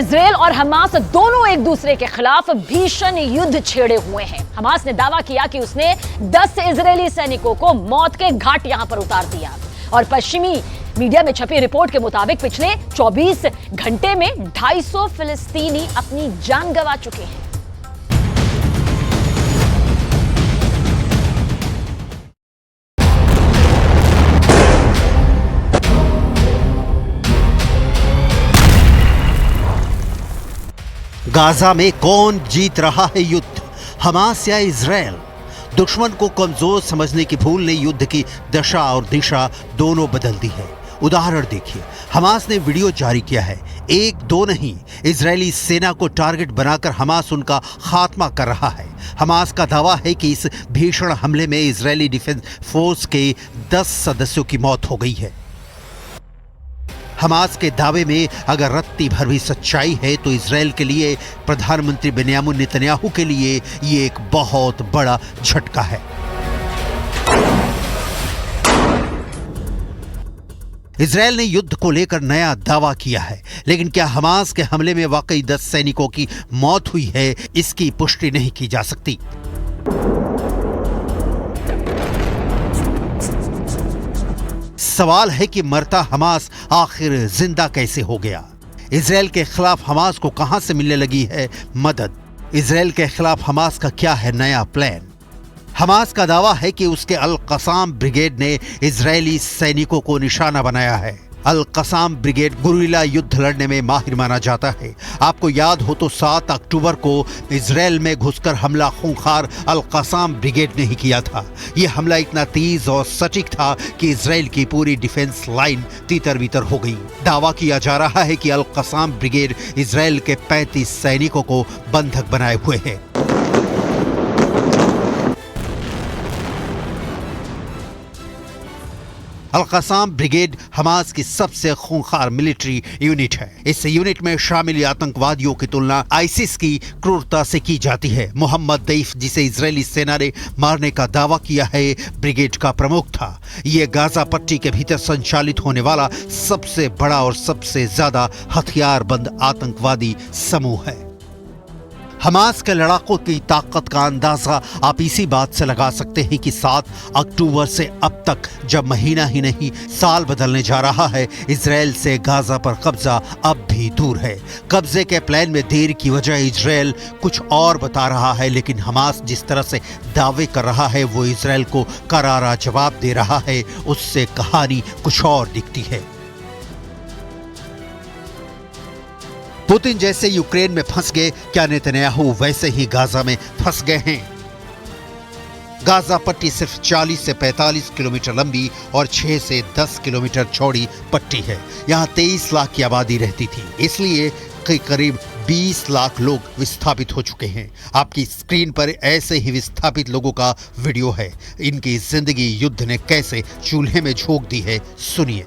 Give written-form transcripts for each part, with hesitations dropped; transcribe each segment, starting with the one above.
Israel और Hamas दोनों एक दूसरे के खिलाफ भीषण युद्ध छेड़े हुए हैं। हमास ने दावा किया कि उसने 10 इजरायली सैनिकों को मौत के घाट यहां पर उतार दिया और पश्चिमी मीडिया में छपी रिपोर्ट के मुताबिक पिछले 24 घंटे में 250 फिलिस्तीनी अपनी जान गंवा चुके हैं। गाजा में कौन जीत रहा है युद्ध, हमास या इजराइल? दुश्मन को कमजोर समझने की भूल ने युद्ध की दशा और दिशा दोनों बदल दी है। उदाहरण देखिए, हमास ने वीडियो जारी किया है, एक दो नहीं, इजरायली सेना को टारगेट बनाकर हमास उनका खात्मा कर रहा है। हमास का दावा है कि इस भीषण हमले में इजरायली डिफेंस फोर्स के 10 सदस्यों की मौत हो गई है। हमास के दावे में अगर रत्ती भर भी सच्चाई है तो इजराइल के लिए, प्रधानमंत्री बेन्यामिन नेतन्याहू के लिए ये एक बहुत बड़ा झटका है। इजराइल ने युद्ध को लेकर नया दावा किया है, लेकिन क्या हमास के हमले में वाकई 10 सैनिकों की मौत हुई है, इसकी पुष्टि नहीं की जा सकती। सवाल है कि मरता हमास आखिर जिंदा कैसे हो गया? इजराइल के खिलाफ हमास को कहां से मिलने लगी है मदद? इजराइल के खिलाफ हमास का क्या है नया प्लान? हमास का दावा है कि उसके अल कसाम ब्रिगेड ने इजरायली सैनिकों को निशाना बनाया है। अल कसाम ब्रिगेड गुरिल्ला युद्ध लड़ने में माहिर माना जाता है। आपको याद हो तो 7 अक्टूबर को इजराइल में घुसकर हमला खूंखार अल कसाम ब्रिगेड ने ही किया था। यह हमला इतना तेज और सटीक था कि इजराइल की पूरी डिफेंस लाइन तीतर बीतर हो गई। दावा किया जा रहा है कि अल कसाम ब्रिगेड इजराइल के 35 सैनिकों को बंधक बनाए हुए है। अल कसाम ब्रिगेड हमास की सबसे खूंखार मिलिट्री यूनिट है। इस यूनिट में शामिल आतंकवादियों की तुलना आईसिस की क्रूरता से की जाती है। मोहम्मद दैफ, जिसे इजरायली सेना ने मारने का दावा किया है, ब्रिगेड का प्रमुख था। यह गाजा पट्टी के भीतर संचालित होने वाला सबसे बड़ा और सबसे ज्यादा हथियारबंद आतंकवादी समूह है। हमास के लड़ाकों की ताकत का अंदाजा आप इसी बात से लगा सकते हैं कि 7 अक्टूबर से अब तक, जब महीना ही नहीं साल बदलने जा रहा है, इजराइल से गाजा पर कब्जा अब भी दूर है। कब्जे के प्लान में देर की वजह इजराइल कुछ और बता रहा है, लेकिन हमास जिस तरह से दावे कर रहा है वो इजराइल को करारा जवाब दे रहा है, उससे कहानी कुछ और दिखती है। पुतिन जैसे यूक्रेन में फंस गए, क्या नेतन्याहू वैसे ही गाजा में फंस गए हैं? गाजा पट्टी सिर्फ 40 से 45 किलोमीटर लंबी और 6 से 10 किलोमीटर चौड़ी पट्टी है। यहाँ 23 लाख की आबादी रहती थी, इसलिए करीब 20 लाख लोग विस्थापित हो चुके हैं। आपकी स्क्रीन पर ऐसे ही विस्थापित लोगों का वीडियो है। इनकी जिंदगी युद्ध ने कैसे चूल्हे में झोंक दी है, सुनिए।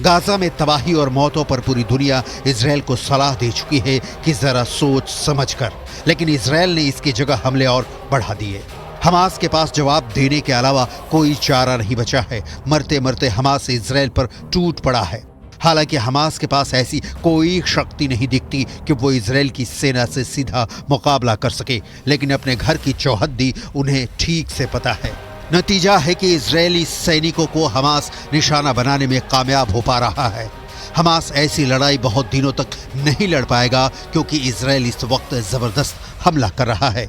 गाजा में तबाही और मौतों पर पूरी दुनिया इजराइल को सलाह दे चुकी है कि जरा सोच समझ कर, लेकिन इजराइल ने इसकी जगह हमले और बढ़ा दिए। हमास के पास जवाब देने के अलावा कोई चारा नहीं बचा है। मरते मरते हमास इजराइल पर टूट पड़ा है। हालांकि हमास के पास ऐसी कोई शक्ति नहीं दिखती कि वो इजराइल की सेना से सीधा मुकाबला कर सके, लेकिन अपने घर की चौहद्दी उन्हें ठीक से पता है। नतीजा है कि इजरायली सैनिकों को हमास निशाना बनाने में कामयाब हो पा रहा है। हमास ऐसी लड़ाई बहुत दिनों तक नहीं लड़ पाएगा, क्योंकि इजराइल इस वक्त जबरदस्त हमला कर रहा है।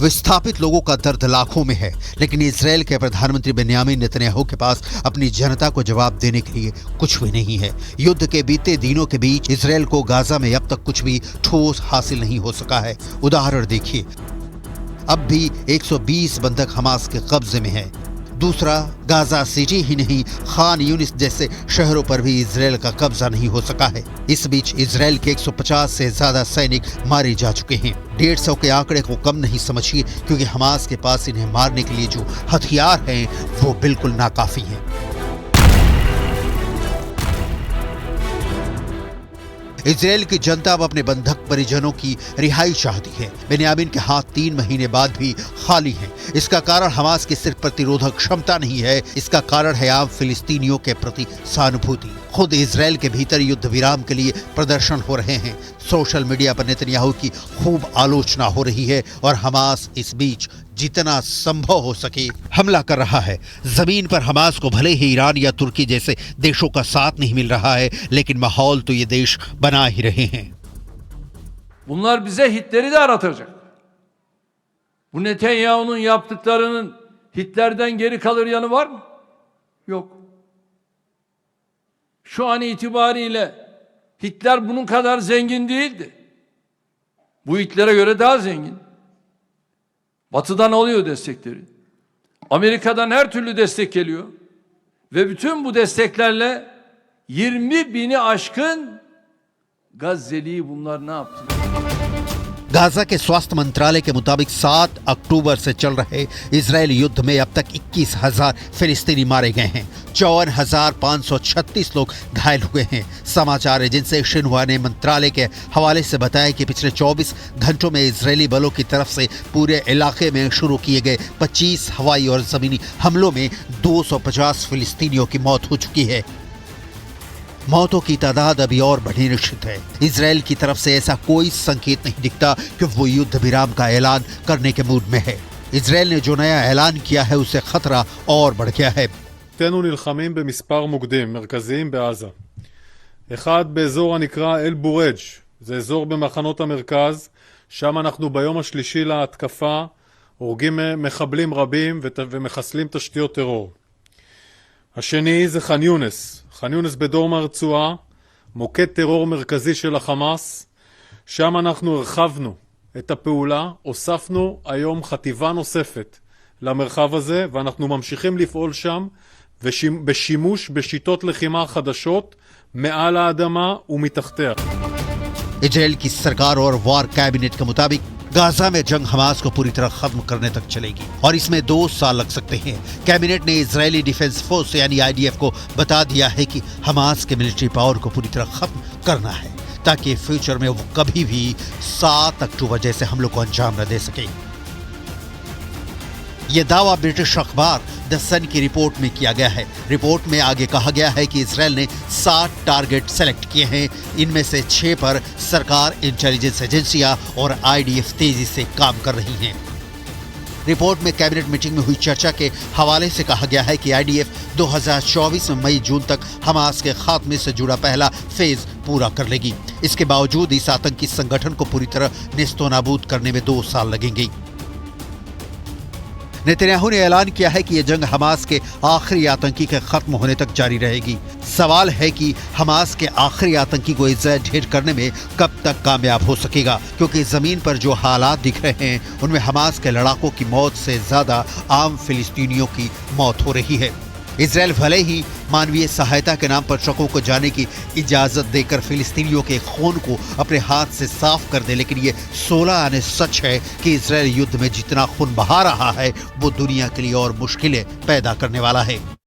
विस्थापित लोगों का दर्द लाखों में है, लेकिन इजराइल के प्रधानमंत्री बेन्यामिन नेतन्याहू के पास अपनी जनता को जवाब देने के लिए कुछ भी नहीं है। युद्ध के बीते दिनों के बीच इजराइल को गाजा में अब तक कुछ भी ठोस हासिल नहीं हो सका है। उदाहरण देखिए, अब भी 120 बंधक हमास के कब्जे में है। दूसरा, गाजा सिटी ही नहीं, खान यूनिस जैसे शहरों पर भी इजराइल का कब्जा नहीं हो सका है। इस बीच इजराइल के 150 से ज्यादा सैनिक मारे जा चुके हैं। 150 के आंकड़े को कम नहीं समझिए, क्योंकि हमास के पास इन्हें मारने के लिए जो हथियार हैं वो बिल्कुल नाकाफी हैं। इजराइल की जनता अब अपने बंधक परिजनों की रिहाई चाहती है। बेन्यामिन के हाथ 3 महीने बाद भी खाली हैं। इसका कारण हमास की सिर्फ प्रतिरोधक क्षमता नहीं है, इसका कारण है आम फिलिस्तीनियों के प्रति सहानुभूति। खुद इजराइल के भीतर युद्ध विराम के लिए प्रदर्शन हो रहे हैं। सोशल मीडिया पर नेतन्याहू की खूब आलोचना हो रही है और हमास इस बीच जितना संभव हो सके हमला कर रहा है। जमीन पर हमास को भले ही ईरान या तुर्की जैसे देशों का साथ नहीं मिल रहा है, लेकिन माहौल तो ये देश बना ही रहे हैं। Bunlar bize Hitler'i de aratacak. Bu Netanyahu'nun yaptıklarının Hitler'den geri kalır yanı var mı? Yok. Şu an itibariyle Hitler bunun kadar zengin değildi. Bu Hitler'e göre daha zengin. Batı'dan alıyor destekleri. Amerika'dan her türlü destek geliyor. Ve bütün bu desteklerle 20 bini aşkın Gazze'liyi bunlar ne yaptılar? Gaza के स्वास्थ्य मंत्रालय के मुताबिक 7 अक्टूबर से चल रहे Israel युद्ध में अब तक 21,000 फिलिस्तीनी मारे गए हैं। 54,536 लोग घायल हुए हैं। समाचार एजेंसी शिन्हुआ ने मंत्रालय के हवाले से बताया कि पिछले 24 घंटों में इजरायली बलों की तरफ से पूरे इलाके में शुरू किए गए 25 हवाई और जमीनी हमलों में 250 फिलिस्तीनियों की मौत हो चुकी है। मौतों की तादाद अभी और बढ़ी निश्चित है। इजराइल की तरफ से ऐसा कोई संकेत नहीं दिखता कि वो युद्ध विराम का ऐलान करने के मूड में है। इजराइल ने जो नया ऐलान किया है उससे खतरा और बढ़ गया है। אנו נלחמים במספר מוקדים מרכזיים בעזה. אחד באזור הנקרא אל בורג', זה אזור במחנות המרכז, שם אנחנו ביום השלישי להתקפה הורגים מחבלים רבים ומחסלים תשתיות טרור. השני זה ח'אן יונס. ח'אן יונס בדרום הרצועה, מוקד טרור מרכזי של החמאס, שם אנחנו הרחבנו את הפעולה, הוספנו היום חטיבה נוספת למרחב הזה, ואנחנו ממשיכים לפעול שם בשימוש בשיטות לחימה חדשות מעל האדמה ומתחתיה. इजराइल की सरकार और वॉर कैबिनेट के मुताबिक गाजा में जंग हमास को पूरी तरह खत्म करने तक चलेगी और इसमें 2 साल लग सकते हैं। कैबिनेट ने इजरायली डिफेंस फोर्स यानी IDF को बता दिया है कि हमास के मिलिट्री पावर को पूरी तरह खत्म करना है, ताकि फ्यूचर में वो कभी भी 7 अक्टूबर जैसे हमलों को अंजाम न दे सके। ये दावा ब्रिटिश अखबार द सन की रिपोर्ट में किया गया है। रिपोर्ट में आगे कहा गया है कि इजराइल ने 7 टारगेट सेलेक्ट किए हैं। इनमें से 6 पर सरकार, इंटेलिजेंस एजेंसियां और IDF तेजी से काम कर रही हैं। रिपोर्ट में कैबिनेट मीटिंग में हुई चर्चा के हवाले से कहा गया है कि IDF 2024 में मई-जून तक हमास के खात्मे से जुड़ा पहला फेज पूरा कर लेगी। इसके बावजूद इस आतंकी संगठन को पूरी तरह नेस्तोनाबूद करने में 2 साल लगेंगे। नेतन्याहू ने ऐलान किया है कि यह जंग हमास के आखिरी आतंकी के खत्म होने तक जारी रहेगी। सवाल है कि हमास के आखिरी आतंकी को इज़्ज़त ढेर करने में कब तक कामयाब हो सकेगा, क्योंकि जमीन पर जो हालात दिख रहे हैं उनमें हमास के लड़ाकों की मौत से ज्यादा आम फिलिस्तीनियों की मौत हो रही है। इजराइल भले ही मानवीय सहायता के नाम पर ट्रकों को जाने की इजाजत देकर फिलिस्तीनियों के खून को अपने हाथ से साफ कर दे, लेकिन ये 16 आने सच है कि इजराइल युद्ध में जितना खून बहा रहा है वो दुनिया के लिए और मुश्किलें पैदा करने वाला है।